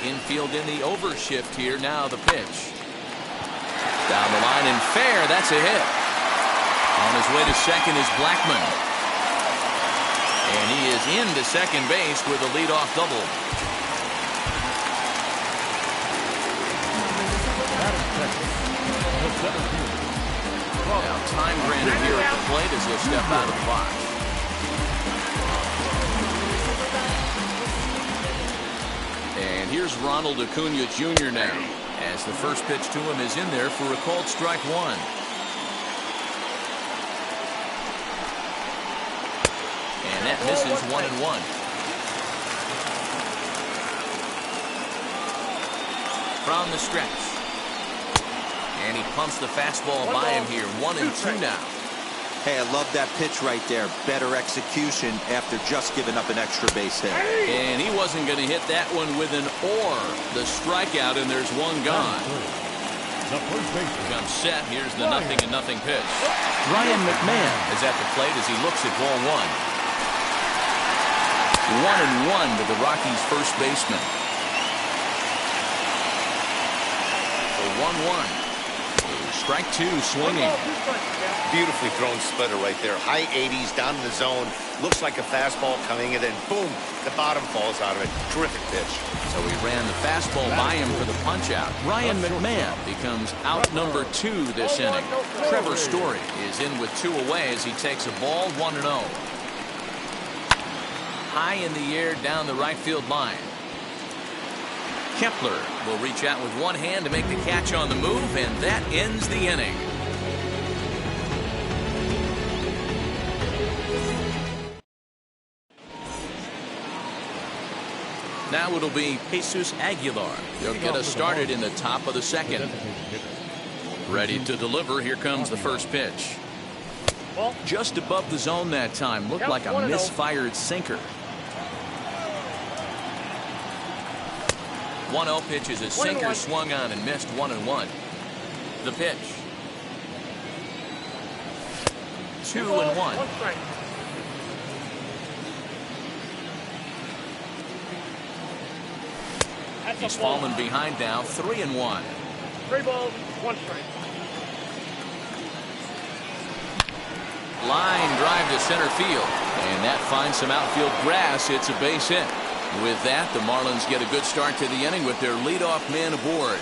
Infield in the overshift here. Now the pitch. Down the line and fair. That's a hit. On his way to second is Blackman. And he is into second base with a leadoff double. Now time granted here at the plate as he'll step out of the box. And here's Ronald Acuna Jr. now, as the first pitch to him is in there for a called strike one. And that misses 1-1. From the stretch. And he pumps the fastball by him here. 1-2 now. Hey, I love that pitch right there. Better execution after just giving up an extra base hit. And he wasn't going to hit that one with an or. The strikeout, and there's one gone. Comes set. Here's the 0-0 pitch. Ryan McMahon is at the plate as he looks at ball one. 1-1 to the Rockies' first baseman. So 1-1. Strike two, swinging. Beautifully thrown splitter right there. High 80s down in the zone. Looks like a fastball coming, and then boom, the bottom falls out of it. Terrific pitch. So he ran the fastball by him for the punch out. Ryan McMahon becomes out number 2 this inning. Trevor Story is in with 2 away as he takes a ball 1-0. High in the air down the right field line. Kepler will reach out with one hand to make the catch on the move, and that ends the inning. Now it'll be Jesus Aguilar. He'll get us started in the top of the second. Ready to deliver. Here comes the first pitch. Just above the zone that time. Looked like a misfired sinker. 1-0 pitch is a sinker swung on and missed. 1-1. The pitch. 2-1. He's fallen behind now. 3-1. 3 balls, 1 strike. Line drive to center field, and that finds some outfield grass. It's a base hit. With that, the Marlins get a good start to the inning with their leadoff man aboard.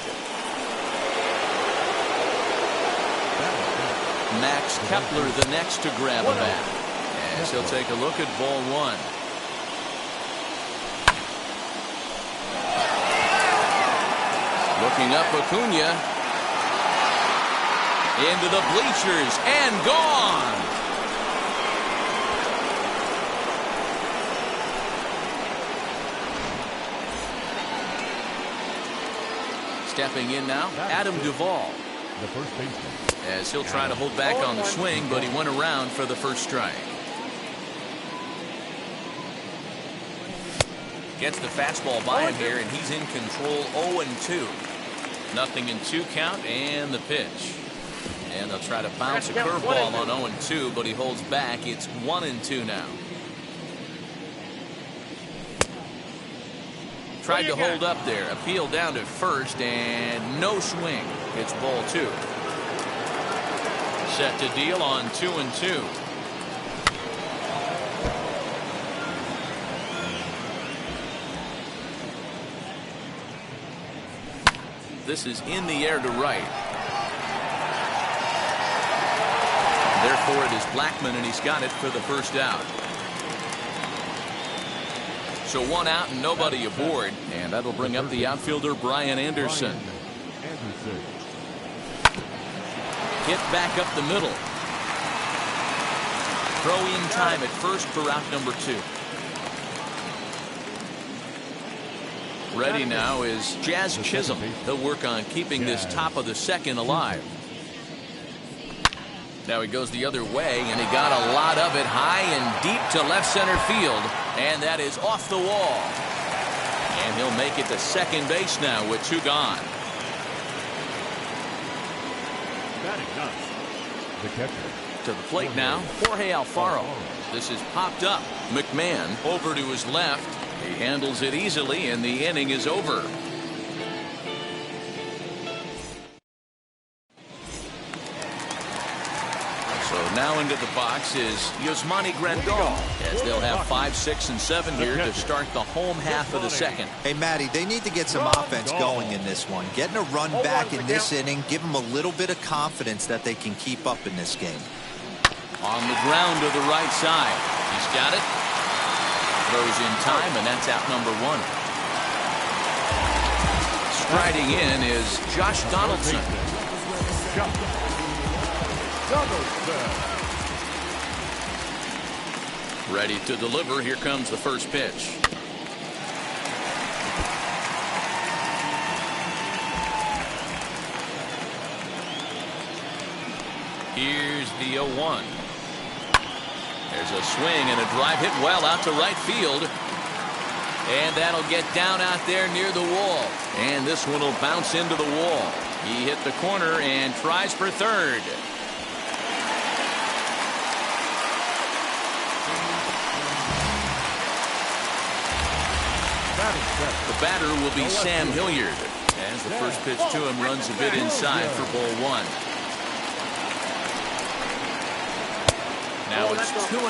Max Kepler the next to grab a bat, as he'll take a look at ball one. Looking up, Acuna into the bleachers and gone. Stepping in now, Adam Duvall. The first baseman. As he'll try to hold back on the swing, but he went around for the first strike. Gets the fastball by him here, and he's in control. 0-2. 0-2 count, and the pitch. And they'll try to bounce a curveball on 0-2, but he holds back. It's 1-2 now. Tried to hold up there. Appeal down to first, and no swing. It's ball 2. Set to deal on 2-2. This is in the air to right. Therefore, it is Blackman, and he's got it for the first out. So 1 out and nobody aboard, and that'll bring up the outfielder Brian Anderson. Hit back up the middle. Throw in time at first for out number 2. Ready now is Jazz Chisholm. He'll work on keeping this top of the second alive. Now he goes the other way, and he got a lot of it high and deep to left center field, and that is off the wall. And he'll make it to second base now with 2 gone. The catcher. To the plate now, Jorge Alfaro. This is popped up. McMahon over to his left. He handles it easily, and the inning is over. Now into the box is Yasmani Grandal, as they'll have 5, 6, and 7 here to start the home half of the second. Hey, Matty, they need to get some offense going in this one. Getting a run back in this inning, give them a little bit of confidence that they can keep up in this game. On the ground to the right side. He's got it. Throws in time, and that's out number 1. Striding in is Josh Donaldson. Ready to deliver. Here comes the first pitch. Here's the 0-1. There's a swing and a drive hit well out to right field. And that'll get down out there near the wall. And this one will bounce into the wall. He hit the corner and tries for third. The batter will be Sam Hilliard, as the first pitch to him runs a bit inside for ball 1. Now it's 2-0.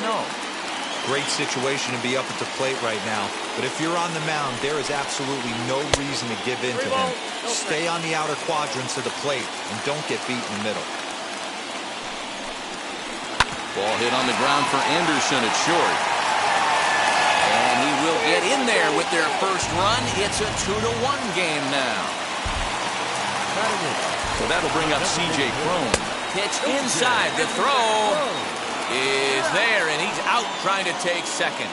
Great situation to be up at the plate right now. But if you're on the mound, there is absolutely no reason to give in to him. Stay on the outer quadrants of the plate and don't get beat in the middle. Ball hit on the ground for Anderson at short. And he will get in there with their first run. It's a 2-1 game now. So that'll bring up C.J. Cron. Pitch inside. The throw is there, and he's out trying to take second.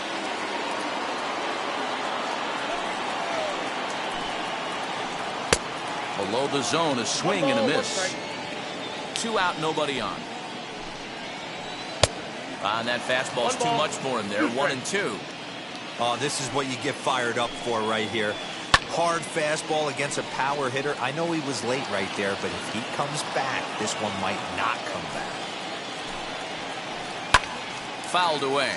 Below the zone, a swing and a miss. 2 out, nobody on. And that fastball's too much for him there. 1-2. Oh, this is what you get fired up for right here. Hard fastball against a power hitter. I know he was late right there, but if he comes back, this one might not come back. Fouled away.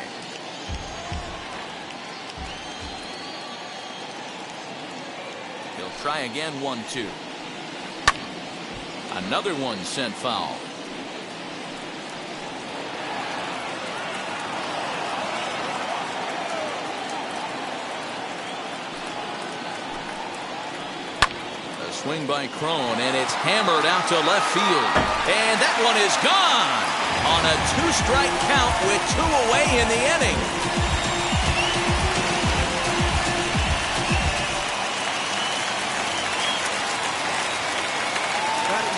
He'll try again. 1-2. Another one sent foul. A swing by Cron, and it's hammered out to left field. And that one is gone on a 2-strike count with 2 away in the inning.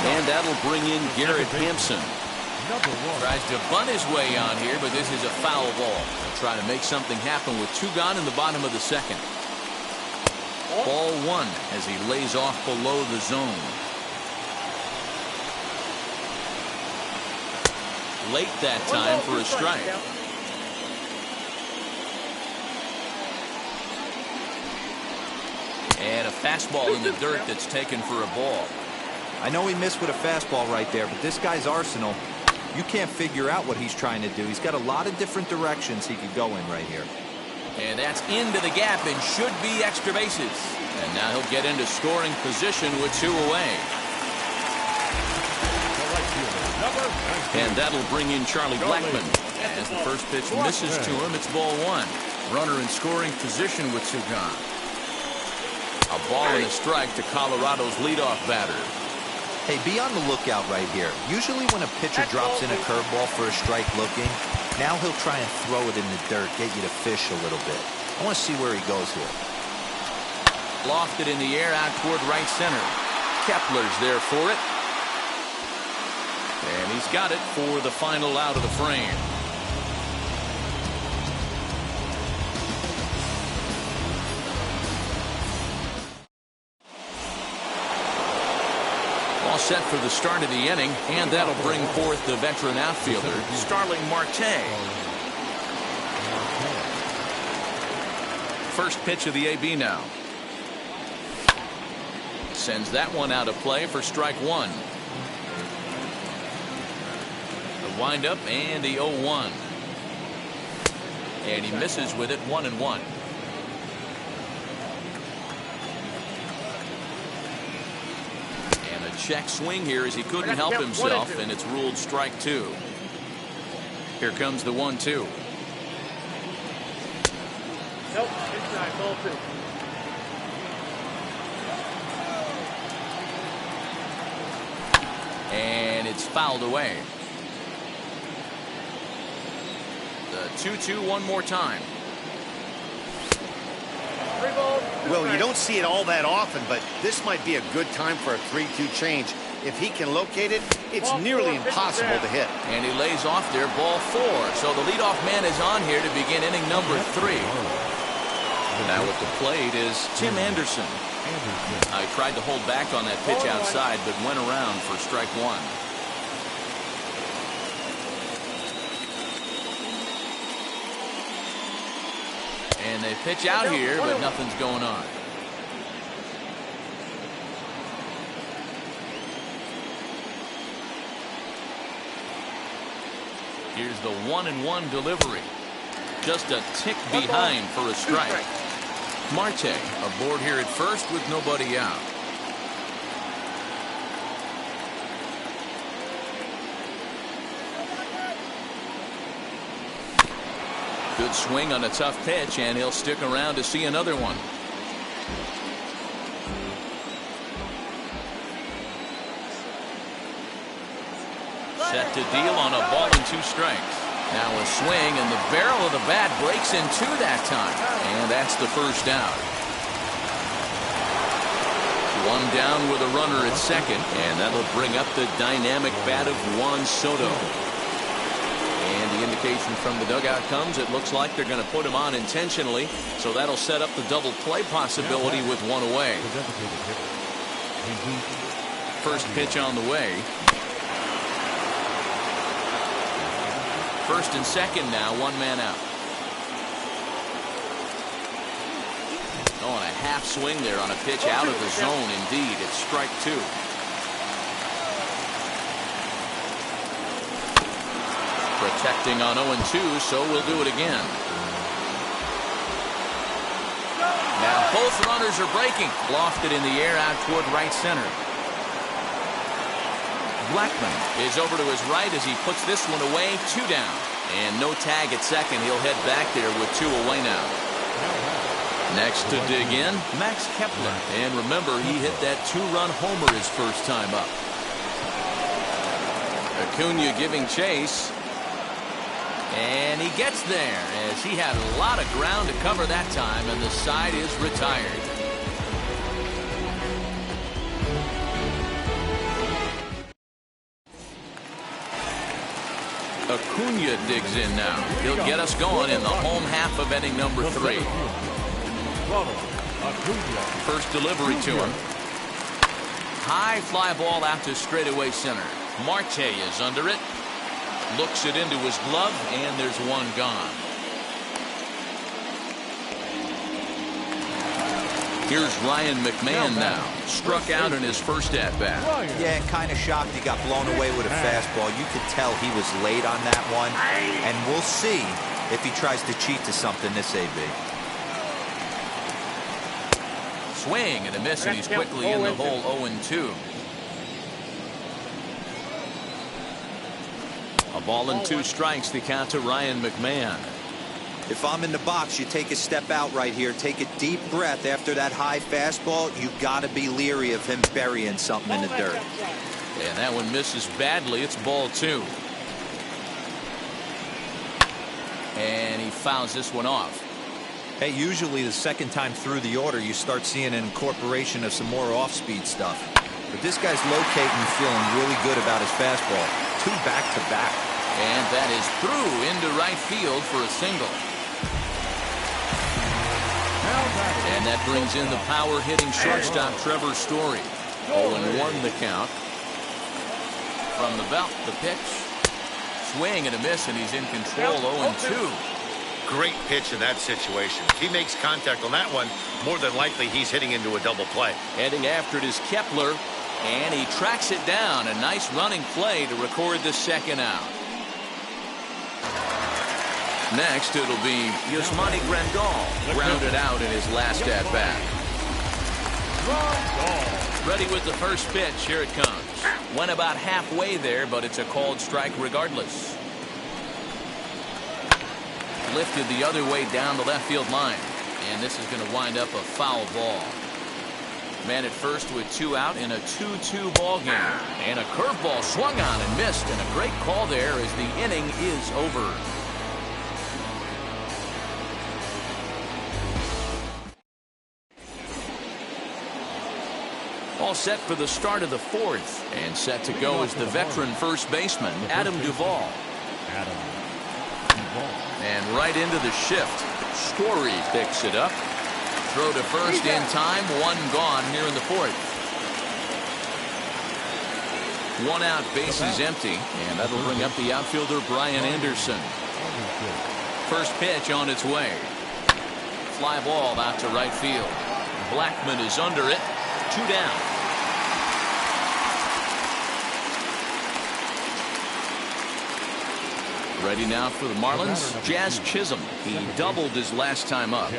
And that'll bring in Garrett Hampson. Tries to bunt his way on here, but this is a foul ball. They'll try to make something happen with 2 gone in the bottom of the second. Ball 1 as he lays off below the zone. Late that time for a strike. And a fastball in the dirt that's taken for a ball. I know he missed with a fastball right there, but this guy's arsenal, you can't figure out what he's trying to do. He's got a lot of different directions he could go in right here. And that's into the gap and should be extra bases. And now he'll get into scoring position with 2 away. And that'll bring in Charlie Blackmon. As the first pitch misses to him, it's ball 1. Runner in scoring position with 2 gone. A ball and a strike to Colorado's leadoff batter. Hey, be on the lookout right here. Usually when a pitcher drops in a curveball for a strike looking, now he'll try and throw it in the dirt, get you to fish a little bit. I want to see where he goes here. Lofted in the air out toward right center. Kepler's there for it. And he's got it for the final out of the frame. All set for the start of the inning, and that'll bring forth the veteran outfielder, Starling Marte. First pitch of the AB now. Sends that one out of play for strike 1. The windup and the 0-1. And he misses with it. 1-1. And a check swing here as he couldn't help himself, and it's ruled strike 2. Here comes the 1-2. Nope, inside, ball 2. And it's fouled away. The 2-2 one more time. 3 balls, 2 Well, you strikes. don't see it all that often, but this might be a good time for a 3-2 change. If he can locate it, it's Ball nearly 4, impossible to hit. And he lays off there, ball 4. So the leadoff man is on here to begin inning number 3. Now at the plate is Tim Anderson. I tried to hold back on that pitch outside, but went around for strike 1. And they pitch out here, but nothing's going on. Here's the 1-1 delivery. Just a tick behind for a strike. Marte aboard here at first with nobody out. Good swing on a tough pitch, and he'll stick around to see another one. Set to deal on a ball and 2 strikes. Now a swing, and the barrel of the bat breaks in 2 that time. And that's the first out. 1 down with a runner at second, and that'll bring up the dynamic bat of Juan Soto. And the indication from the dugout comes, it looks like they're going to put him on intentionally, so that'll set up the double play possibility with 1 away. First pitch on the way. First and second now, 1 man out. Oh, and a half swing there on a pitch out of the zone. Indeed, it's strike 2. Protecting on 0-2, so we'll do it again. Now both runners are breaking. Lofted in the air out toward right center. Blackman is over to his right as he puts this one away. 2 down. And no tag at second. He'll head back there with 2 away now. Next to dig in, Max Kepler. And remember, he hit that 2-run homer his first time up. Acuna giving chase. And he gets there as he had a lot of ground to cover that time, and the side is retired. Acuna digs in now. He'll get us going in the home half of inning number 3. First delivery to him. High fly ball out to straightaway center. Marte is under it. Looks it into his glove, and there's 1 gone. Here's Ryan McMahon now. Struck out in his first at-bat. Yeah, kind of shocked he got blown away with a fastball. You could tell he was late on that one. And we'll see if he tries to cheat to something this AB. Swing and a miss, and he's quickly in the hole. 0-2. A ball and 2 strikes to count to Ryan McMahon. If I'm in the box, you take a step out right here. Take a deep breath after that high fastball. You got to be leery of him burying something in the dirt. And that one misses badly. It's ball 2. And he fouls this one off. Hey, usually the second time through the order, you start seeing an incorporation of some more off-speed stuff. But this guy's locating, feeling really good about his fastball. 2 back-to-back. And that is through into right field for a single. And that brings in the power-hitting shortstop Trevor Story. 0-1 the count. From the belt, the pitch. Swing and a miss, and he's in control. 0-2. Great pitch in that situation. If he makes contact on that one, more than likely he's hitting into a double play. Heading after it is Kepler, and he tracks it down. A nice running play to record the second out. Next, it'll be Yasmani Grandal, grounded out in his last at-bat. Ready with the first pitch. Here it comes. Went about halfway there, but it's a called strike regardless. lifted the other way down the left field line. And this is going to wind up a foul ball. Man at first with 2 out in a 2-2 ball game. And a curveball swung on and missed. And a great call there as the inning is over. All set for the start of the 4th. And set to go is the veteran first baseman, Adam Duvall. And right into the shift. Story picks it up. Throw to first in time. 1 gone here in the 4th. 1 out, bases empty. And that'll bring up the outfielder, Brian Anderson. First pitch on its way. Fly ball out to right field. Blackman is under it. 2 down. Ready now for the Marlins, Jazz Chisholm. He doubled his last time up.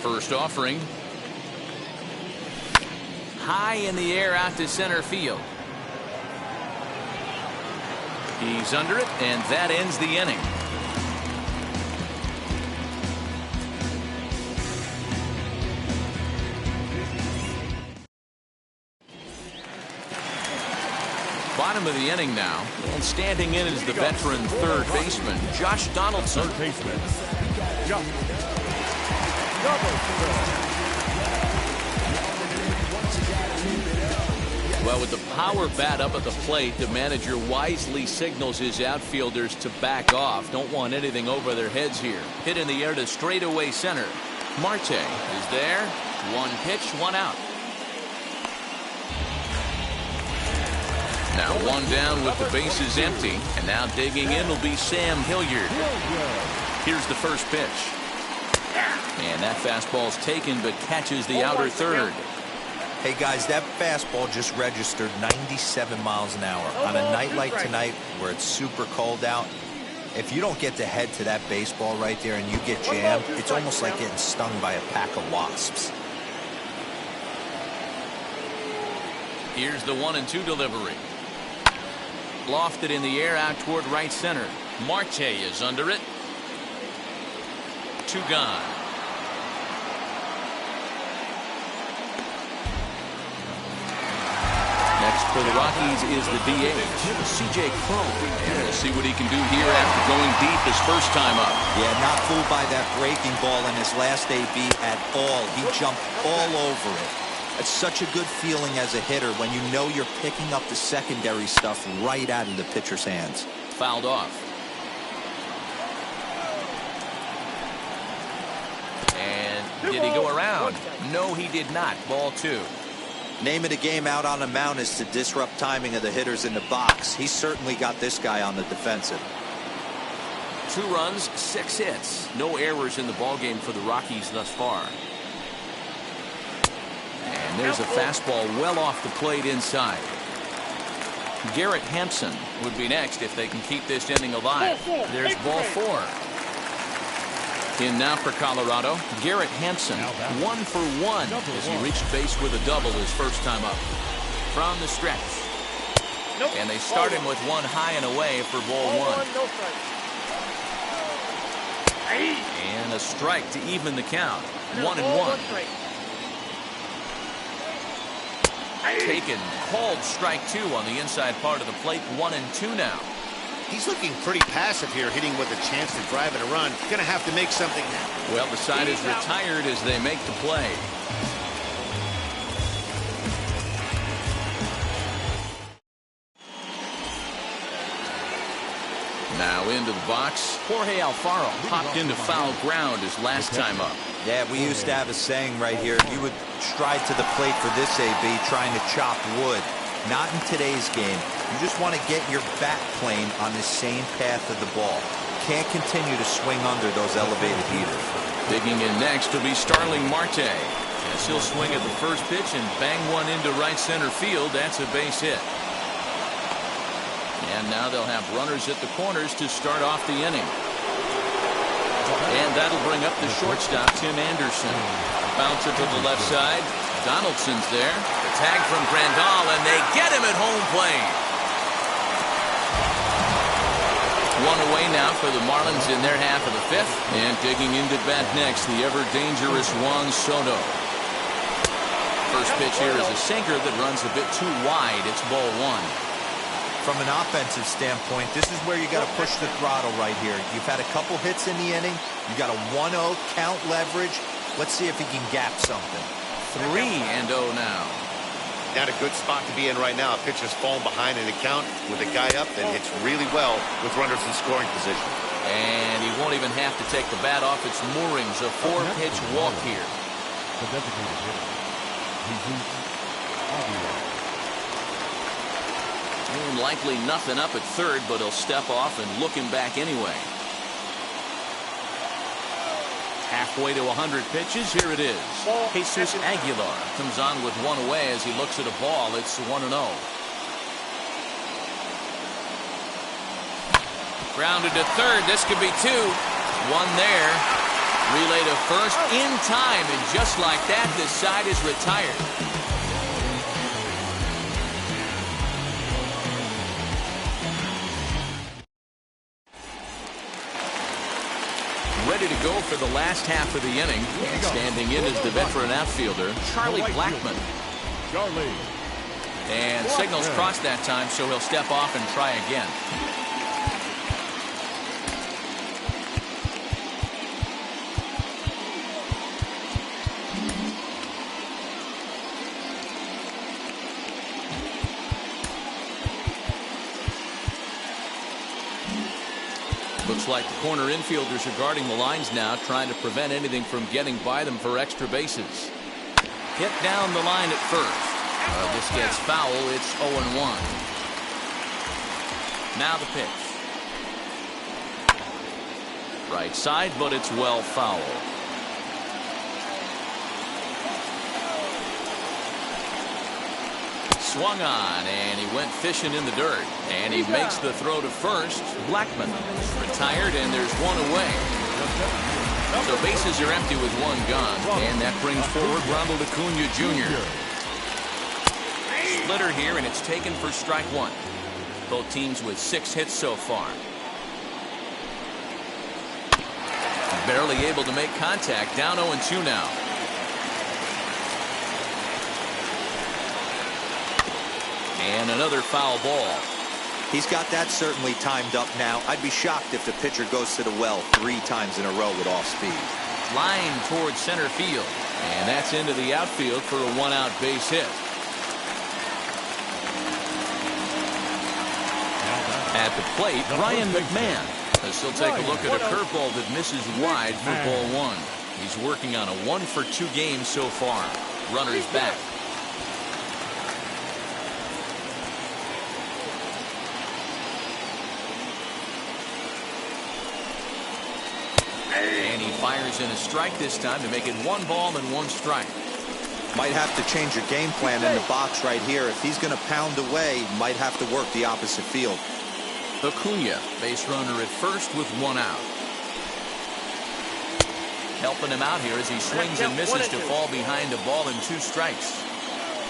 First offering. High in the air out to center field. He's under it, and that ends the inning. Bottom of the inning now, and standing in is the veteran third baseman, Josh Donaldson. Well, with the power bat up at the plate, the manager wisely signals his outfielders to back off. Don't want anything over their heads here. Hit in the air to straightaway center. Marte is there. 1 pitch, 1 out. Now 1 down with the bases empty, and now digging in will be Sam Hilliard. Here's the first pitch. And that fastball's taken but catches the outer third. Hey guys, that fastball just registered 97 miles an hour. On a night like tonight where it's super cold out, if you don't get to head to that baseball right there and you get jammed, it's almost like getting stung by a pack of wasps. Here's the 1-2 delivery. Lofted in the air out toward right center. Marte is under it. 2 gone. Next for the Rockies is the DH, C.J. Cron. And we'll see what he can do here after going deep his first time up. Yeah, not fooled by that breaking ball in his last AB at all. He jumped all over it. It's such a good feeling as a hitter when you know you're picking up the secondary stuff right out of the pitcher's hands. Fouled off. And did he go around? No, he did not. Ball 2. Name of the game out on the mound is to disrupt timing of the hitters in the box. He's certainly got this guy on the defensive. 2 runs, 6 hits. No errors in the ballgame for the Rockies thus far. And there's a fastball well off the plate inside. Garrett Hampson would be next if they can keep this inning alive. There's ball 4. In now for Colorado, Garrett Hampson, 1 for 1 as he reached base with a double his first time up. From the stretch. And they start him with 1 high and away for ball 1. And a strike to even the count. 1-1. Taken, called strike 2 on the inside part of the plate. 1-2 now. He's looking pretty passive here, hitting with a chance to drive in a run. Gonna have to make something happen. Well, the side is retired as they make the play. Now into the box. Jorge Alfaro popped into foul ground his last time up. Yeah, we used to have a saying right here. You would stride to the plate for this AB trying to chop wood. Not in today's game. You just want to get your bat plane on the same path of the ball. Can't continue to swing under those elevated heaters. Digging in next will be Starling Marte. As he'll swing at the first pitch and bang one into right center field. That's a base hit. And now they'll have runners at the corners to start off the inning. And that'll bring up the shortstop, Tim Anderson. Bouncer to the left side. Donaldson's there. The tag from Grandal, and they get him at home plate. one away now for the Marlins in their half of the fifth. And digging into bat next, the ever-dangerous Juan Soto. First pitch here is a sinker that runs a bit too wide. It's ball one. From an offensive standpoint, this is where you got to push the throttle right here. You've had a couple hits in the inning. You got a 1-0 count leverage. Let's see if he can gap something. 3-0 now. Not a good spot to be in right now. Pitcher's falling behind in the count with a guy up that hits really well with runners in scoring position. And he won't even have to take the bat off its moorings. A 4-pitch walk here. The designated hitter, Jesus Aguilar. And likely nothing up at third, but he'll step off and look him back anyway. Halfway to 100 pitches. Here it is. Jesus Aguilar comes on with one away as he looks at a ball. It's 1-0. Grounded to third. This could be two. One there. Relay to first in time, and just like that, this side is retired. Ready to go for the last half of the inning. And standing in is the veteran outfielder, Charlie Blackmon. Charlie. And signals crossed that time, so he'll step off and try again. Looks like the corner infielders are guarding the lines now, trying to prevent anything from getting by them for extra bases. Hit down the line at first. This gets foul. It's 0-1. Now the pitch. Right side, but it's well foul. Swung on, and he went fishing in the dirt. And he makes the throw to first. Blackmon retired, and there's one away. So bases are empty with one gone. And that brings forward Ronald Acuna Jr. Splitter here, and it's taken for strike one. Both teams with 6 hits so far. Barely able to make contact. Down 0-2 now. And another foul ball. He's got that certainly timed up now. I'd be shocked if the pitcher goes to the well 3 times in a row with off speed. Line towards center field. And that's into the outfield for a 1-out base hit. At the plate, Ryan McMahon. As he'll take a look at a curveball that misses wide for ball one. He's working on a 1-for-2 game so far. Runners back. And he fires in a strike this time to make it 1 ball and 1 strike. Might have to change your game plan in the box right here. If he's going to pound away, might have to work the opposite field. Acuna, base runner at first with 1 out. Helping him out here as he swings and misses to fall behind a ball and 2 strikes.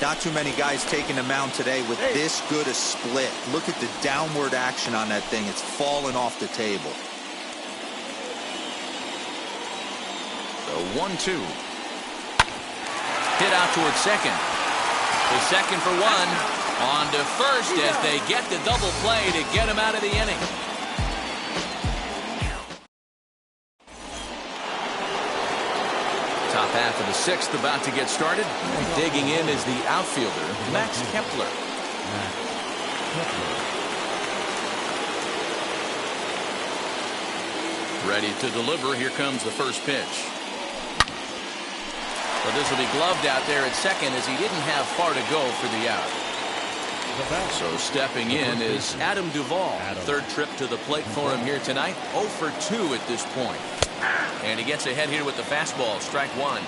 Not too many guys taking the mound today with this good a split. Look at the downward action on that thing. It's falling off the table. So 1-2. Hit out towards second. The second for 1. On to first as they get the double play to get him out of the inning. Top half of the 6th about to get started. Digging in is the outfielder, Max Kepler. Ready to deliver. Here comes the first pitch. But this will be gloved out there at second as he didn't have far to go for the out. So stepping in is Adam Duvall. 3rd trip to the plate for him here tonight. 0 for 2 at this point. And he gets ahead here with the fastball. Strike 1.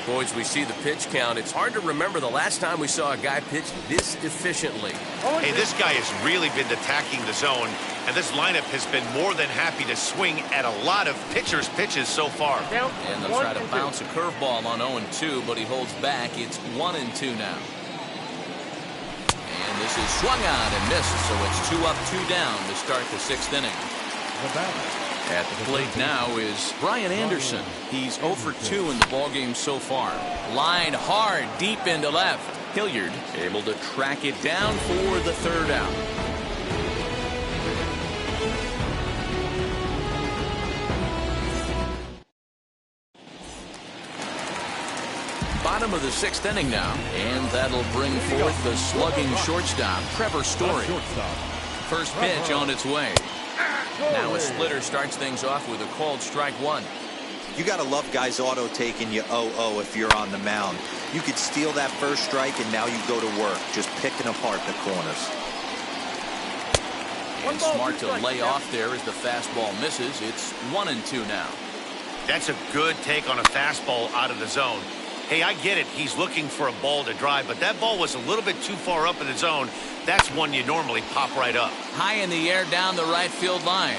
Boys, we see the pitch count. It's hard to remember the last time we saw a guy pitch this efficiently. Hey, this guy has really been attacking the zone, and this lineup has been more than happy to swing at a lot of pitchers' pitches so far. And they'll try to bounce a curveball on 0-2, but he holds back. It's 1-2 now. And this is swung on and missed, so it's 2 up, 2 down to start the 6th inning. the batter. At the plate now is Brian Anderson. He's 0 for 2 in the ballgame so far. Line hard, deep into left. Hilliard able to track it down for the third out. Bottom of the 6th inning now, and that'll bring forth the slugging shortstop, Trevor Story. First pitch on its way. Now a splitter starts things off with a called strike one. You got to love guys auto taking you 0-0 if you're on the mound. You could steal that first strike and now you go to work just picking apart the corners. And smart to lay off there as the fastball misses. It's 1-2 now. That's a good take on a fastball out of the zone. Hey, I get it. He's looking for a ball to drive, but that ball was a little bit too far up in the zone. That's one you normally pop right up. High in the air down the right field line.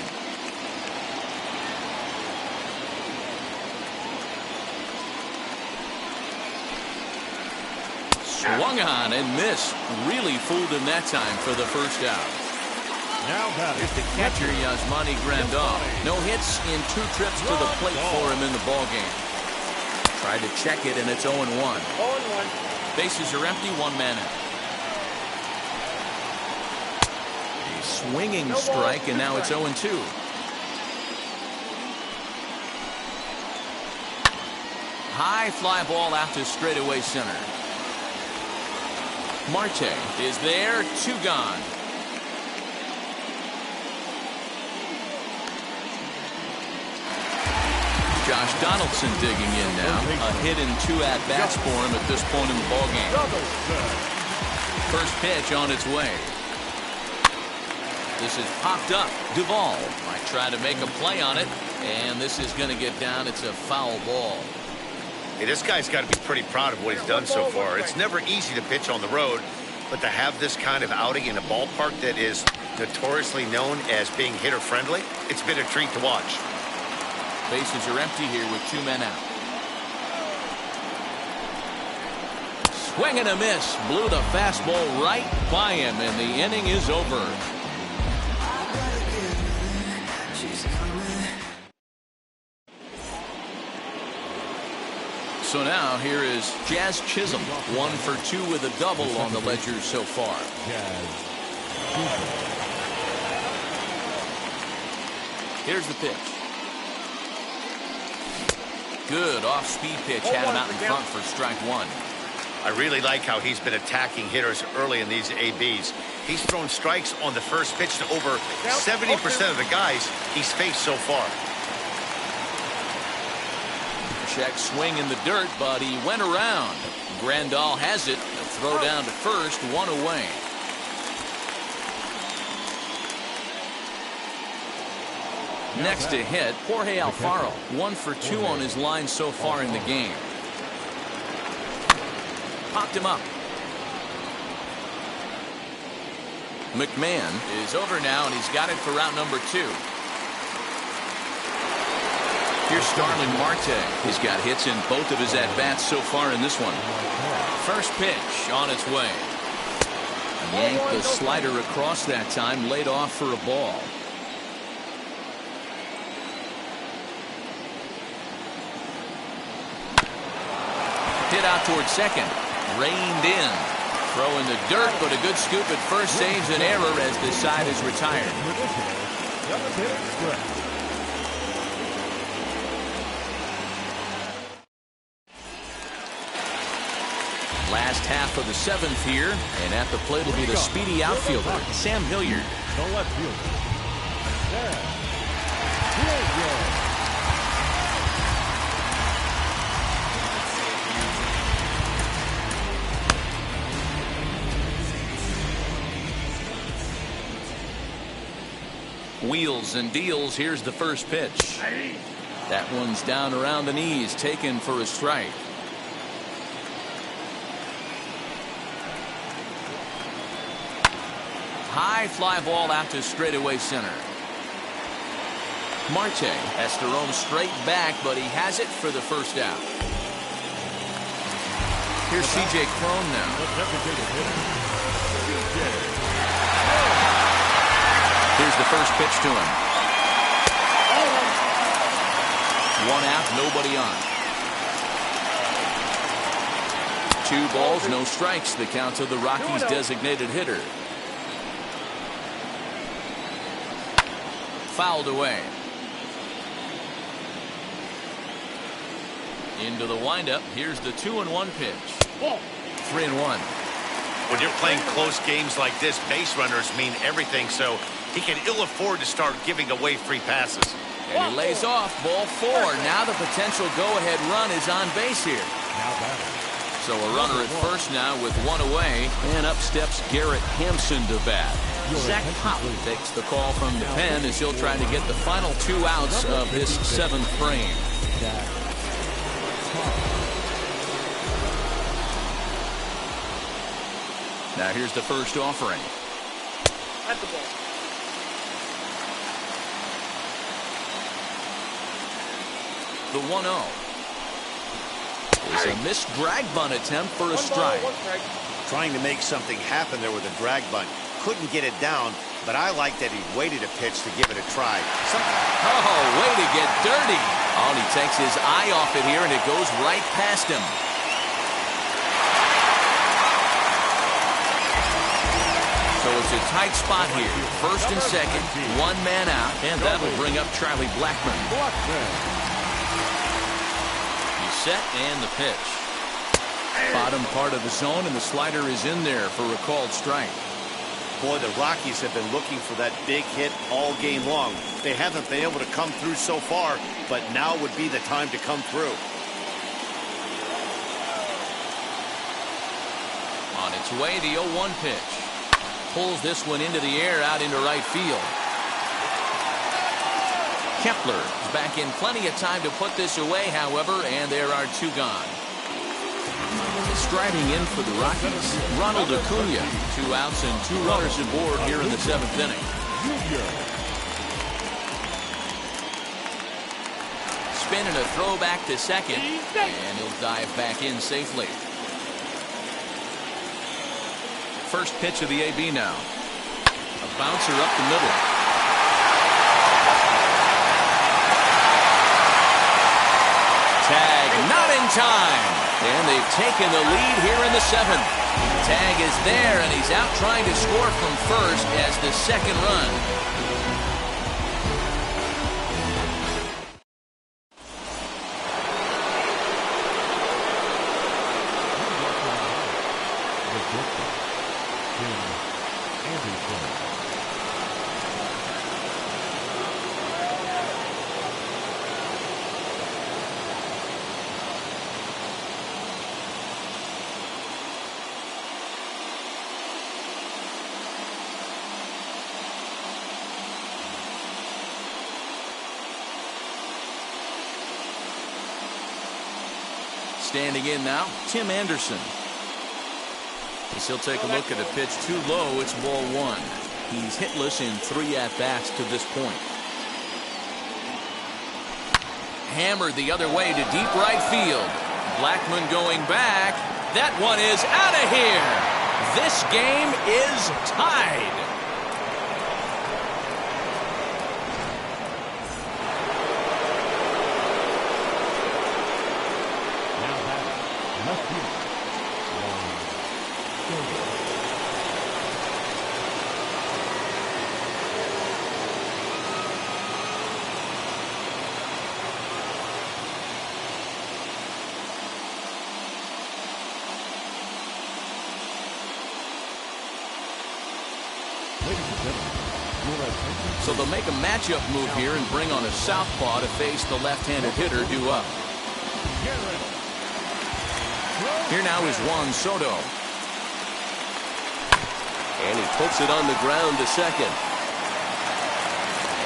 Swung on and missed. Really fooled him that time for the first out. Now here's the catcher, Yasmani Grandal. No hits in 2 trips to the plate for him in the ballgame. Tried to check it, and it's 0-1. 0-1. Bases are empty, 1 man out. A swinging strike, and now it's 0-2. High fly ball out to straightaway center. Marte is there, 2 gone. Josh Donaldson digging in now. A hit and 2 at-bats for him at this point in the ballgame. First pitch on its way. This is popped up. Duvall might try to make a play on it, and this is going to get down. It's a foul ball. Hey, this guy's got to be pretty proud of what he's done so far. It's never easy to pitch on the road, but to have this kind of outing in a ballpark that is notoriously known as being hitter-friendly, it's been a treat to watch. Bases are empty here with 2 men out. Swing and a miss. Blew the fastball right by him, and the inning is over. So now here is Jazz Chisholm. 1 for 2 with a double on the ledger so far. Here's the pitch. Good off-speed pitch. Had him out in front for strike 1. I really like how he's been attacking hitters early in these ABs. He's thrown strikes on the first pitch to over 70% of the guys he's faced so far. Check swing in the dirt, but he went around. Grandal has it. A throw down to first, 1 away. Next to hit, Jorge Alfaro. 1 for 2 on his line so far in the game. Popped him up. McMahon is over now, and he's got it for route number 2. Here's Starling Marte. He's got hits in both of his at-bats so far in this one. First pitch on its way. Yanked the slider across that time, laid off for a ball. Hit out towards second. Reined in. Throw in the dirt, but a good scoop at first saves an error as this side is retired. Last half of the 7th here, and at the plate will be the speedy outfielder, Sam Hilliard. The left fielder. Wheels and deals. Here's the first pitch. That one's down around the knees, taken for a strike. High fly ball out to straightaway center. Marte has to roam straight back, but he has it for the first out. Here's C.J. Cron now. Here's the first pitch to him. One out, nobody on. 2 balls, no strikes. The count to the Rockies' designated hitter. Fouled away. Into the windup. Here's the 2-1 pitch. 3-1. When you're playing close games like this, base runners mean everything, so he can ill afford to start giving away free passes. And he lays off. Ball 4. Now the potential go-ahead run is on base here. So a runner at first now with 1 away. And up steps Garrett Hampson to bat. Zach Pop takes the call from the pen as he'll try to get the final 2 outs of this 7th frame. Now here's the first offering. At the ball. The 1-0. It's a missed drag bunt attempt for a strike. Trying to make something happen there with a drag bunt. Couldn't get it down, but I like that he waited a pitch to give it a try. Oh, way to get dirty. Oh, and he takes his eye off it here, and it goes right past him. So it's a tight spot here. First and second, 1 man out, and that'll bring up Charlie Blackmon. He's set, and the pitch. Bottom part of the zone, and the slider is in there for a called strike. Boy, the Rockies have been looking for that big hit all game long. They haven't been able to come through so far, but now would be the time to come through. On its way, the 0-1 pitch. Pulls this one into the air out into right field. Kepler is back in plenty of time to put this away, however, and there are 2 gone. Striding in for the Rockies, Ronald Acuna. 2 outs and 2 runners aboard here in the 7th inning. Spin and a throw back to second, and he'll dive back in safely. First pitch of the AB now. A bouncer up the middle. Tag not in time. And they've taken the lead here in the 7th. Tag is there, and he's out trying to score from first as the 2nd run. Standing in now, Tim Anderson. As he'll take a look at a pitch too low, it's ball 1. He's hitless in 3 at-bats to this point. Hammered the other way to deep right field. Blackmon going back. That one is out of here. This game is tied. So they'll make a matchup move here and bring on a southpaw to face the left-handed hitter due up. Here now is Juan Soto. And he puts it on the ground to second.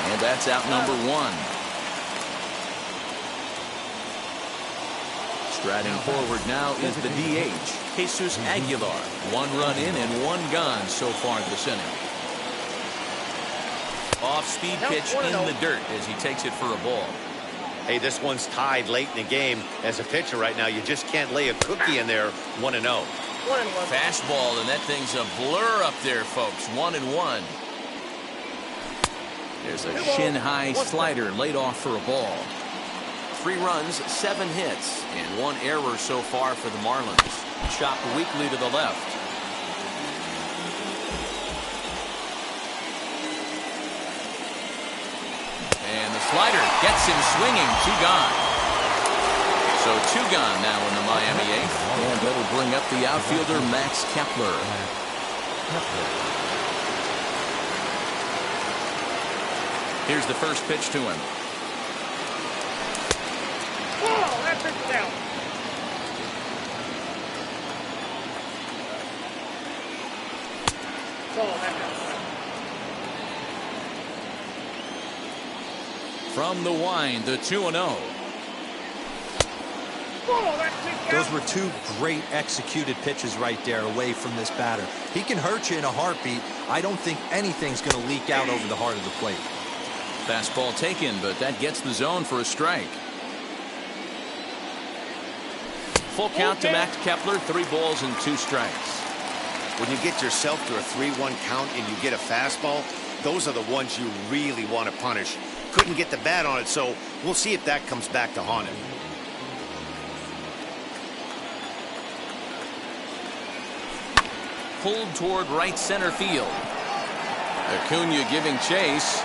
And that's out number 1. Striding forward now is the DH, Jesus Aguilar. 1 run in and 1 gone so far this inning. Off-speed pitch in the dirt as he takes it for a ball. Hey, this one's tied late in the game. As a pitcher right now, you just can't lay a cookie in there. 1-0. Fastball, and that thing's a blur up there, folks. 1-1. There's a shin-high slider laid off for a ball. 3 runs, 7 hits, and 1 error so far for the Marlins. Chopped weakly to the left. And the slider gets him swinging. 2 gone. So 2 gone now in the Miami 8th. And that'll bring up the outfielder Max Kepler. Here's the first pitch to him. Oh, that pitch is out. Oh, that pitch is out. From the wind, the 2-0. Oh, that pitch is Those out. were 2 great executed pitches right there away from this batter. He can hurt you in a heartbeat. I don't think anything's going to leak out over the heart of the plate. Fastball taken, but that gets the zone for a strike. Full count to Max Kepler, 3 balls and 2 strikes. When you get yourself to a 3-1 count and you get a fastball, those are the ones you really want to punish. Couldn't get the bat on it, so we'll see if that comes back to haunt him. Pulled toward right center field. Acuna giving chase.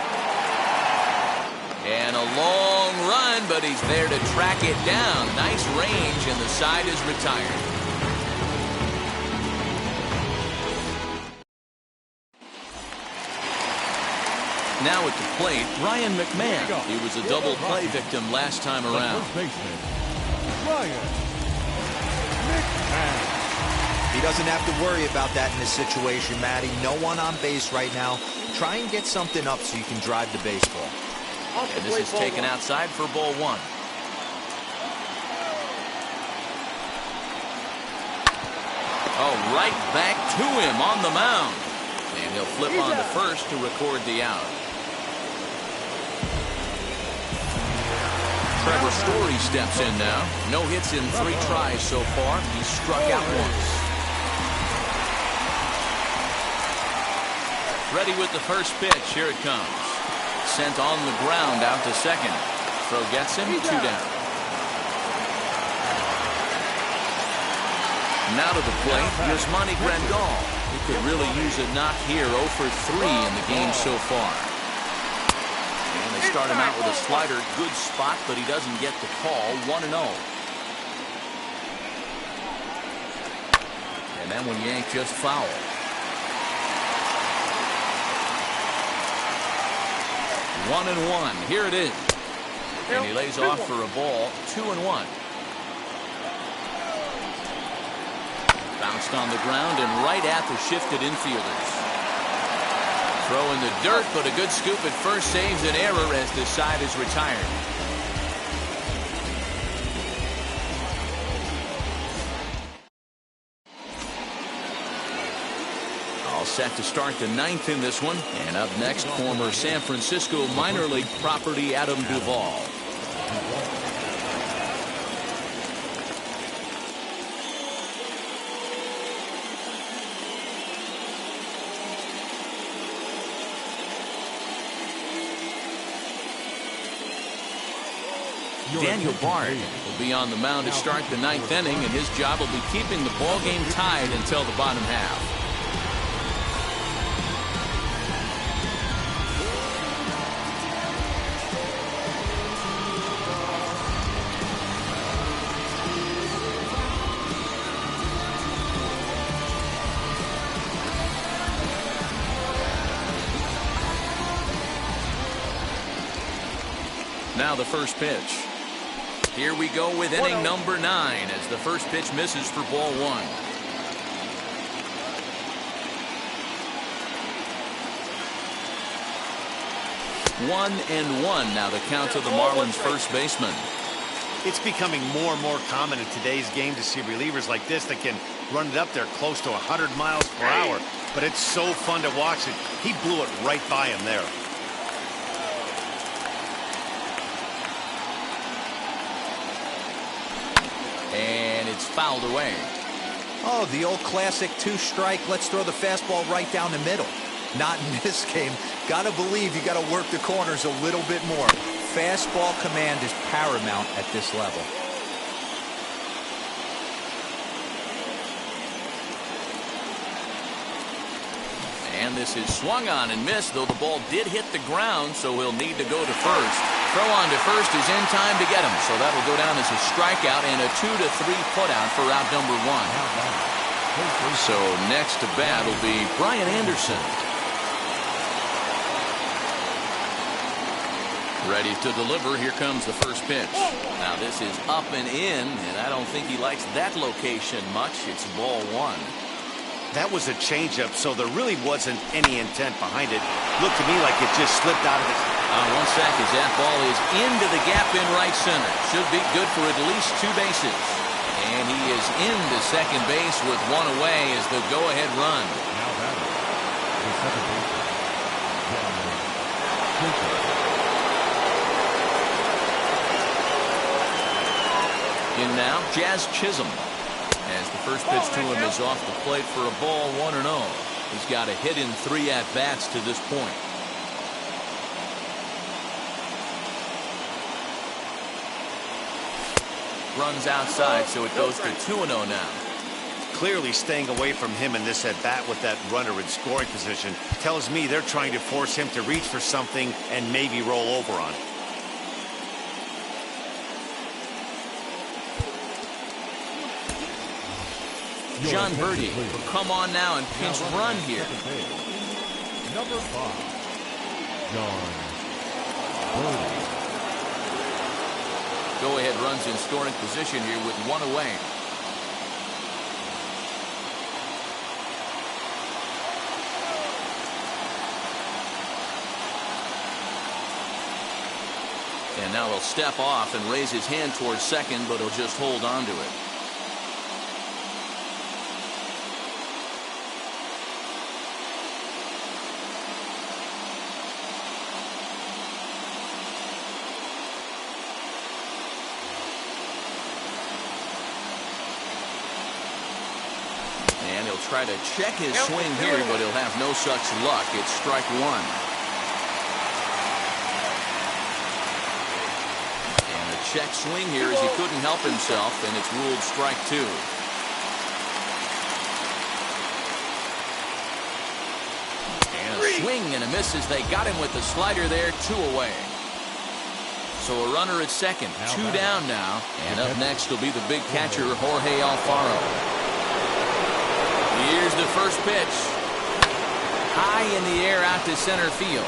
And a long run, but he's there to track it down. Nice range, and the side is retired. Now at the plate, Ryan McMahon. He was a double play victim last time around. First baseman, Ryan McMahon. He doesn't have to worry about that in this situation, Matty. No one on base right now. Try and get something up so you can drive the baseball. And this is taken outside for ball 1. Oh, right back to him on the mound. And he'll flip on to first to record the out. Trevor Story steps in now. No hits in 3 tries so far. He's struck out once. Ready with the first pitch. Here it comes. Sent on the ground out to second. Throw gets him, 2 down. Now to the plate, Yasmani Grandal. He could really use a knock here. 0 for 3 in the game so far. And they start him out with a slider. Good spot, but he doesn't get the call. 1-0. And then when yanked just foul. 1-1. Here it is. And he lays off for a ball. 2-1. Bounced on the ground and right at the shifted infielders. Throw in the dirt, but a good scoop at first saves an error as the side is retired. Set to start the 9th in this one. And up next, former San Francisco minor league property Adam Duvall. Daniel Bard will be on the mound to start the 9th inning, and his job will be keeping the ball game tied until the bottom half. Now the first pitch. Here we go with inning number 9 as the first pitch misses for ball 1. 1-1 now the count to the Marlins first baseman. It's becoming more and more common in today's game to see relievers like this that can run it up there close to 100 miles per hour. But it's so fun to watch it. He blew it right by him there. And it's fouled away. Oh, the old classic 2-strike. Let's throw the fastball right down the middle. Not in this game. Got to believe you got to work the corners a little bit more. Fastball command is paramount at this level. And this is swung on and missed, though the ball did hit the ground, so he'll need to go to first. Throw on to first is in time to get him, so that'll go down as a strikeout and a 2-3 putout for out number 1. So next to bat will be Brian Anderson. Ready to deliver. Here comes the first pitch. Now this is up and in, and I don't think he likes that location much. It's ball 1. That was a changeup, so there really wasn't any intent behind it. Looked to me like it just slipped out of his. One sec as that ball is into the gap in right center. Should be good for at least 2 bases. And he is into second base with 1 away as the go-ahead run. Now batting, the second baseman, In now, Jazz Chisholm. As the first pitch to him is off the plate for a ball 1-0. He's got a hit in 3 at-bats to this point. Runs outside, so it goes to 2-0 now. Clearly staying away from him in this at-bat with that runner in scoring position tells me they're trying to force him to reach for something and maybe roll over on it. John Birdie will come on now and pinch run here. Number 5, John Birdie. Go-ahead runs in scoring position here with 1 away. And now he'll step off and raise his hand towards second, but he'll just hold on to it. And he'll try to check his swing here, but he'll have no such luck. It's strike 1. And a check swing here as he couldn't help himself, and it's ruled strike 2. And a swing and a miss as they got him with the slider there, 2 away. So a runner at second, 2 down now. And up next will be the big catcher, Jorge Alfaro. Here's the first pitch. High in the air out to center field.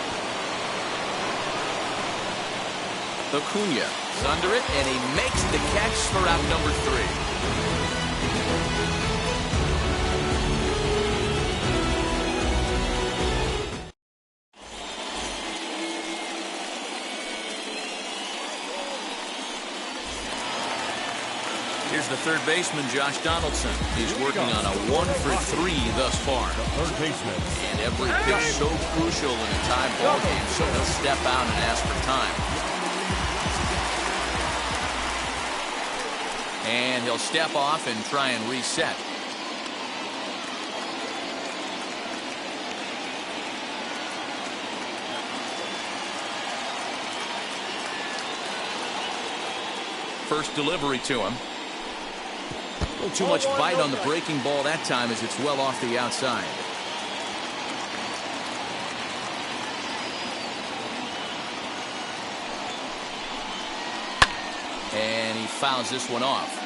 Acuna is under it, and he makes the catch for out number 3. Here's the third baseman, Josh Donaldson. He's working on a 1-for-3 thus far. Third baseman. And every pitch so crucial in a tie ball game, so he'll step out and ask for time. And he'll step off and try and reset. First delivery to him. A little too much bite on the breaking ball that time as it's well off the outside. And he fouls this one off.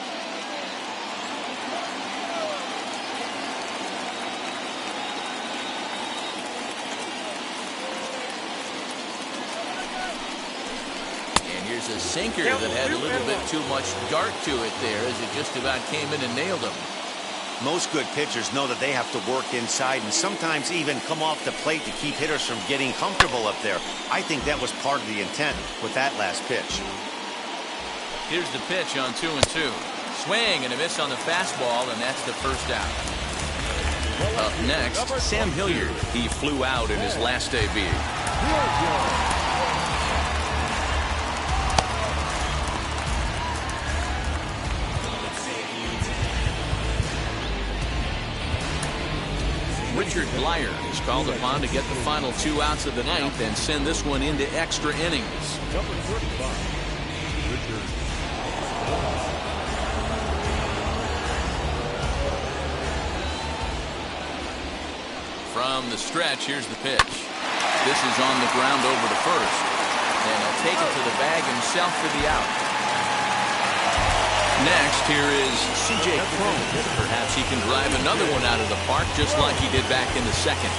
Here's a sinker that had a little bit too much dart to it there as it just about came in and nailed him. Most good pitchers know that they have to work inside and sometimes even come off the plate to keep hitters from getting comfortable up there. I think that was part of the intent with that last pitch. Here's the pitch on 2-2. Swing and a miss on the fastball, and that's the first out. Up next, Sam Hilliard. He flew out in his last debut. Richard Blyer is called upon to get the final 2 outs of the ninth and send this one into extra innings. Number 35, Richard. From the stretch, here's the pitch. This is on the ground over to first. And he'll take it to the bag himself for the out. Next, here is C.J. Cron. Perhaps he can drive another one out of the park just like he did back in the second.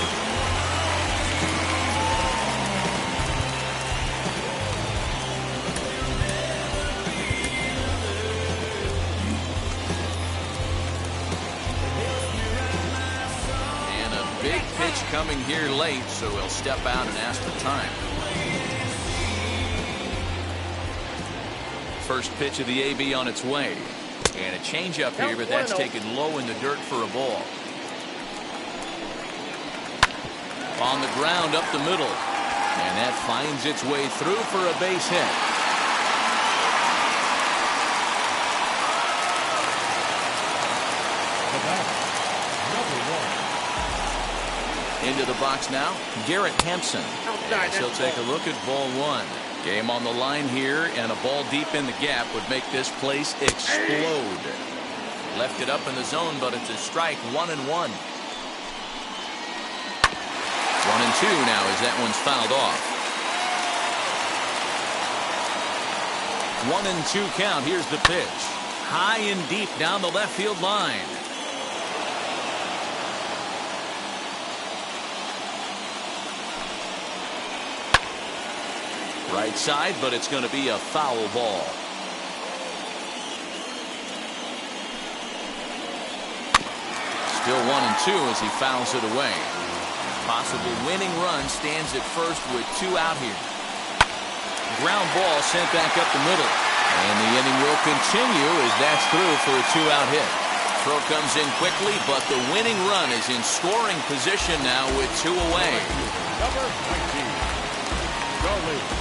And a big pitch coming here late, so he'll step out and ask for time. First pitch of the AB on its way. And a changeup here, but that's taken low in the dirt for a ball. On the ground up the middle. And that finds its way through for a base hit. Into the box now, Garrett Hampson. And he'll take a look at ball one. Game on the line here, and a ball deep in the gap would make this place explode. Left it up in the zone, but it's a strike. 1-1. 1-2 now as that one's fouled off. 1-2 count. Here's the pitch. High and deep down the left field line. Right side, but it's going to be a foul ball. Still 1-2 as he fouls it away. Possible winning run stands at first with 2 out here. Ground ball sent back up the middle. And the inning will continue as that's through for a 2-out hit. Throw comes in quickly, but the winning run is in scoring position now with 2 away. Number 19, Charlie.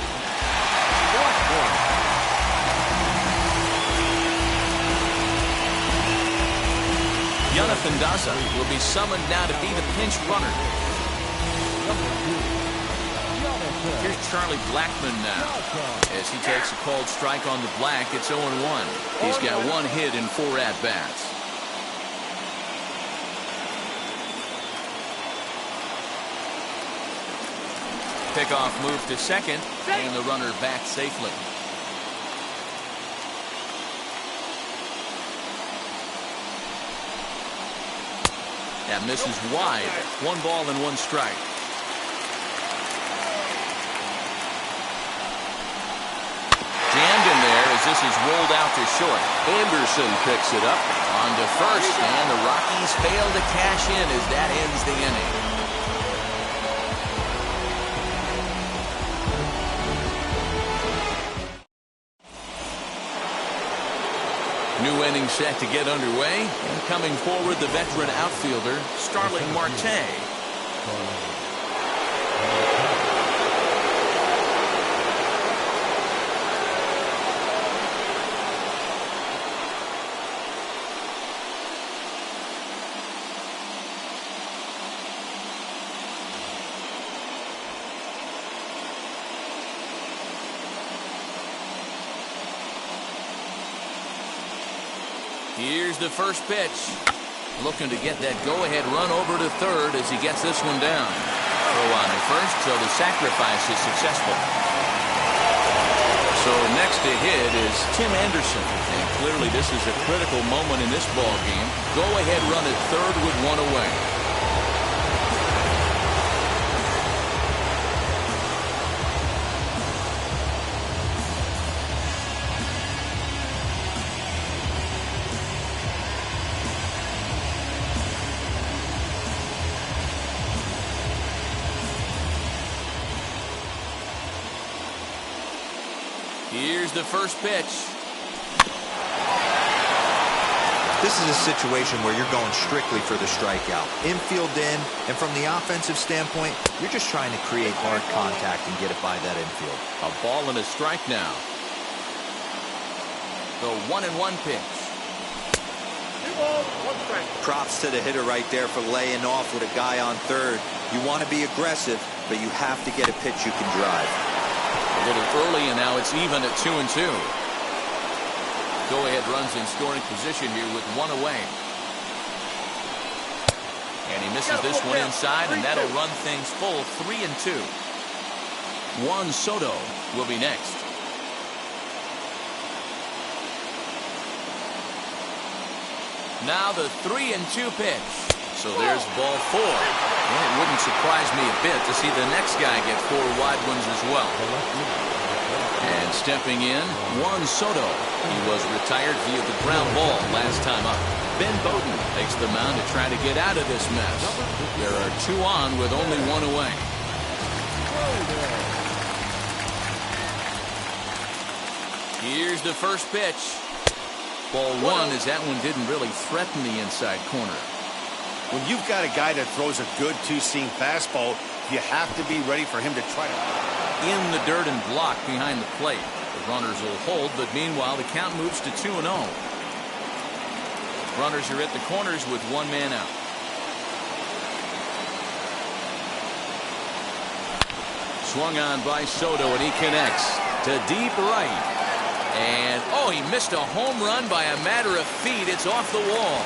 Jonathan Daza will be summoned now to be the pinch runner. Here's Charlie Blackmon now. As he takes a called strike on the black, it's 0-1. He's got 1 hit in 4 at-bats. Pickoff move to second, and the runner back safely. That misses wide. 1 ball and 1 strike. Jammed in there as this is rolled out to short. Anderson picks it up on to first, and the Rockies fail to cash in as that ends the inning. New inning set to get underway, and coming forward the veteran outfielder Starling Marte. Here's the first pitch. Looking to get that go-ahead run over to third as he gets this one down. Throw on to first, so the sacrifice is successful. So next to hit is Tim Anderson. And clearly this is a critical moment in this ball game. Go-ahead run at third with 1 away. Here's the first pitch. This is a situation where you're going strictly for the strikeout. Infield in, and from the offensive standpoint, you're just trying to create hard contact and get it by that infield. A ball and a strike now. The 1-1 pitch. ball, one strike. Props to the hitter right there for laying off with a guy on third. You want to be aggressive, but you have to get a pitch you can drive. A little early, and now it's even at 2-2. Go-ahead runs in scoring position here with one away. And he misses this one inside, and that'll run things full 3-2. Juan Soto will be next. Now the 3-2 pitch. So there's ball 4. And it wouldn't surprise me a bit to see the next guy get 4 wide ones as well. And stepping in, Juan Soto. He was retired via the ground ball last time up. Ben Bowden takes the mound to try to get out of this mess. There are 2 on with only 1 away. Here's the first pitch. Ball 1 as that one didn't really threaten the inside corner. When you've got a guy that throws a good two-seam fastball, you have to be ready for him to try to... In the dirt and blocked behind the plate. The runners will hold, but meanwhile the count moves to 2-0. Runners are at the corners with 1 man out. Swung on by Soto, and he connects to deep right. And, oh, he missed a home run by a matter of feet. It's off the wall.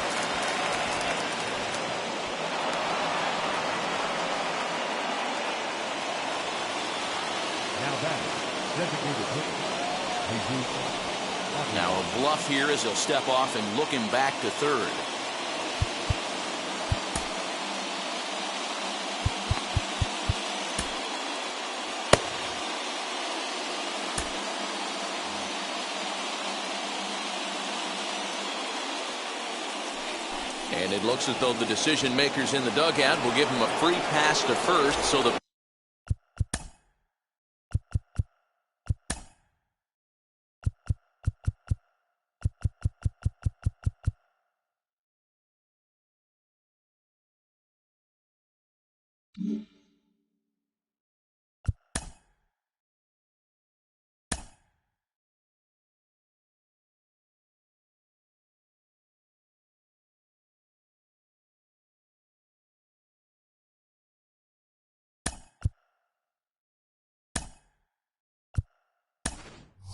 Now back, designated hitter. Now a bluff here as he'll step off and look him back to third. And it looks as though the decision makers in the dugout will give him a free pass to first, so the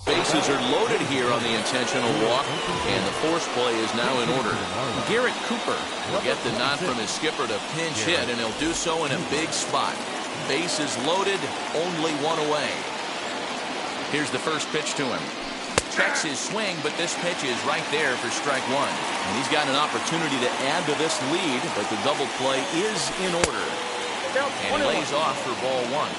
bases are loaded here on the intentional walk, and the force play is now in order. Garrett Cooper will get the nod from his skipper to pinch hit, and he'll do so in a big spot. Bases loaded, only 1 away. Here's the first pitch to him. Checks his swing, but this pitch is right there for strike 1. And he's got an opportunity to add to this lead, but the double play is in order. And he lays off for ball 1.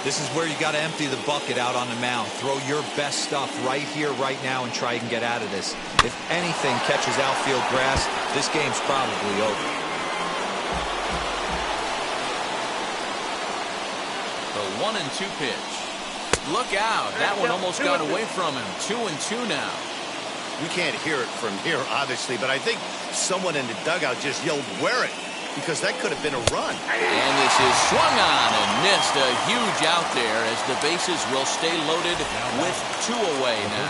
This is where you got to empty the bucket out on the mound. Throw your best stuff right here, right now, and try and get out of this. If anything catches outfield grass, this game's probably over. The 1-2 pitch. Look out. That one almost got away from him. 2-2 now. We can't hear it from here, obviously, but I think someone in the dugout just yelled, "Wear it," because that could have been a run. And this is swung on and missed. A huge out there as the bases will stay loaded with 2 away now.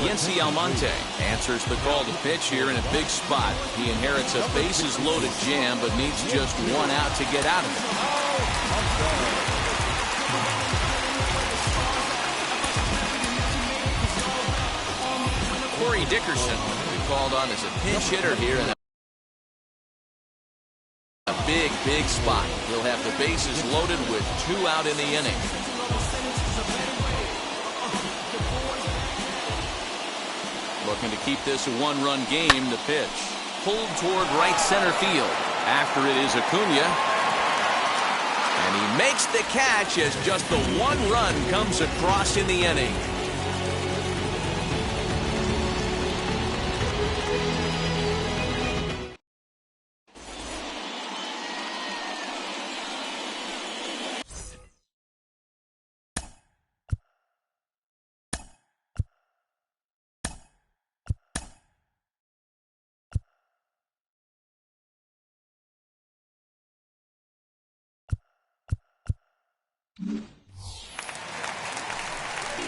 Yency Almonte answers the call to pitch here in a big spot. He inherits a bases loaded jam, but needs just 1 out to get out of it. Corey Dickerson will be called on as a pinch hitter here in a big spot. He'll have the bases loaded with 2 out in the inning. Looking to keep this a 1-run game. The pitch pulled toward right center field. After it is Acuna. And he makes the catch as just the 1 run comes across in the inning.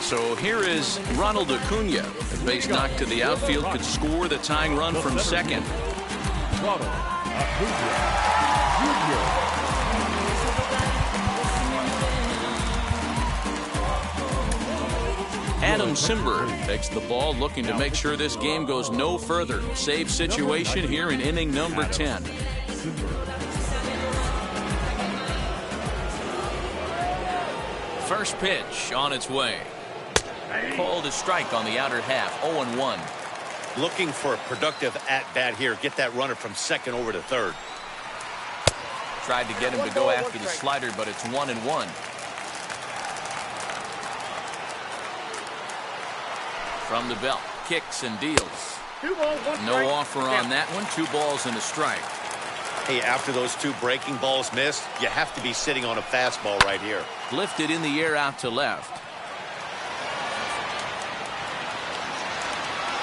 So here is Ronald Acuna. The base knock to the outfield could score the tying run from second. Ronald Acuna Jr. Adam Simber takes the ball, looking to make sure this game goes no further. Save situation here in inning number 10. First pitch on its way. Called a strike on the outer half. 0-1. Looking for a productive at-bat here. Get that runner from second over to third. Tried to get him to go after the slider, but it's 1-1. From the belt, kicks and deals. 2 balls, 1 No strike. offer on that one. 2 balls and a strike. Hey, after those 2 breaking balls missed, you have to be sitting on a fastball right here. Lifted in the air out to left.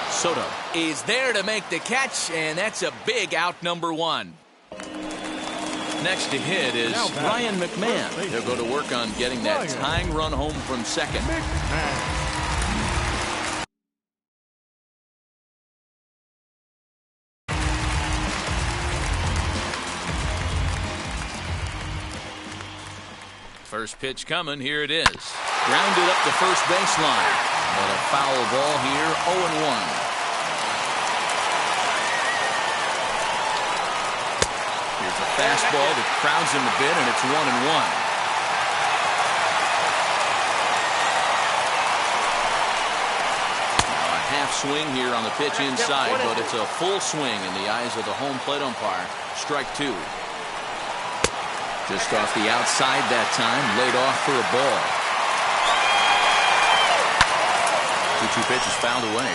Soto is there to make the catch, and that's a big out, number 1. Next to hit is Ryan McMahon. He'll go to work on getting that tying run home from second. First pitch coming. Here it is. Grounded up the first baseline. But a foul ball here. 0-1. Here's a fastball that crowds him a bit, and it's 1-1. A half swing here on the pitch inside, but it's a full swing in the eyes of the home plate umpire. Strike 2. Just off the outside that time, laid off for a ball. 2-2 pitch is fouled away.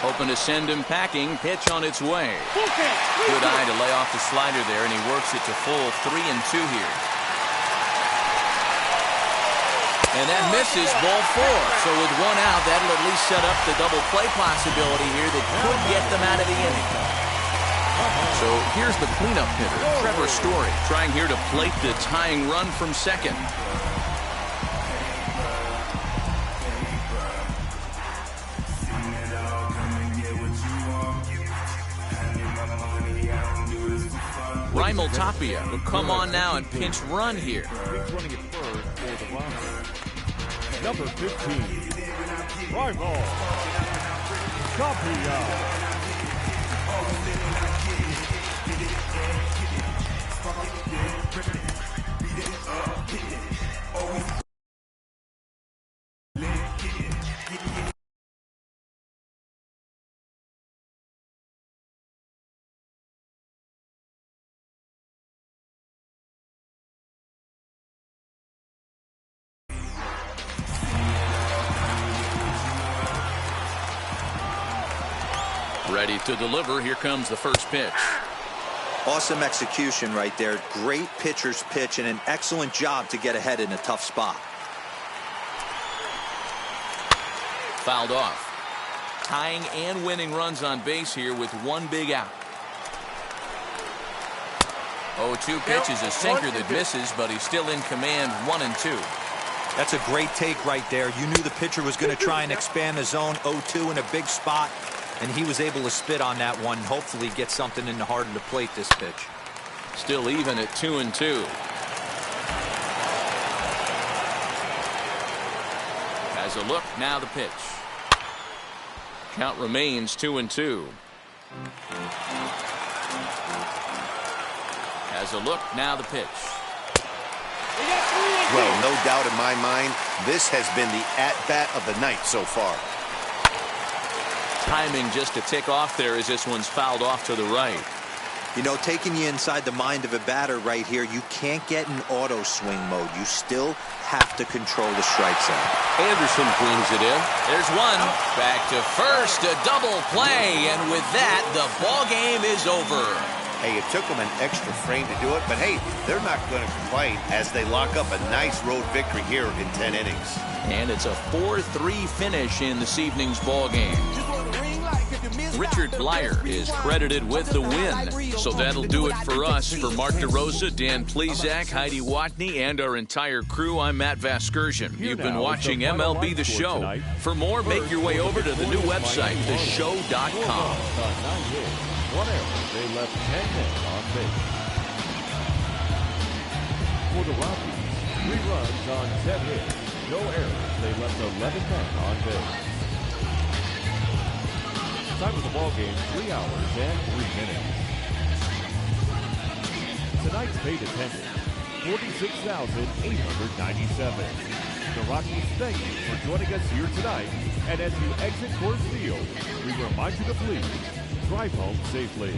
Hoping to send him packing. Pitch on its way. Good eye to lay off the slider there, and he works it to full 3-2 here. And that misses, ball 4. So with 1 out, that'll at least set up the double play possibility here that could get them out of the inning. So here's the cleanup hitter, Trevor Story, trying here to plate the tying run from second. Raimel Tapia will come on now and pinch run here. He's running at third for the run. Number 15, Raimel Tapia. Ready to deliver. Here comes the first pitch. Awesome execution right there. Great pitcher's pitch and an excellent job to get ahead in a tough spot. Fouled off. Tying and winning runs on base here with 1 big out. 0-2 pitch is a sinker that misses, but he's still in command. 1-2. That's a great take right there. You knew the pitcher was going to try and expand the zone. 0-2 in a big spot, and he was able to spit on that one. Hopefully get something in the heart of the plate this pitch. Still even at 2-2. Has a look, now the pitch. Count remains 2-2. Has a look, now the pitch. Well, no doubt in my mind, this has been the at-bat of the night so far. Timing just a tick off there as this one's fouled off to the right. You know, taking you inside the mind of a batter right here, you can't get in auto swing mode. You still have to control the strike zone. Anderson brings it in. There's one. Back to first, a double play, and with that, the ball game is over. Hey, it took them an extra frame to do it, but hey, they're not going to complain as they lock up a nice road victory here in 10 innings. And it's a 4-3 finish in this evening's ball game. Richard Blyer is credited with the win. So that'll do it for us. For Mark DeRosa, Dan Plezak, Heidi Watney, and our entire crew, I'm Matt Vasgersian. You've been watching MLB The Show. For more, make your way over to the new website, theshow.com. 1 error. They left 10 men on base. For the Rockies, 3 runs on 10 hits. No errors. They left 11 men on base. Time of the ball game, 3 hours and 3 minutes. Tonight's paid attendance, 46,897. The Rockies thank you for joining us here tonight. And as you exit Coors Field, we remind you to please drive home safely.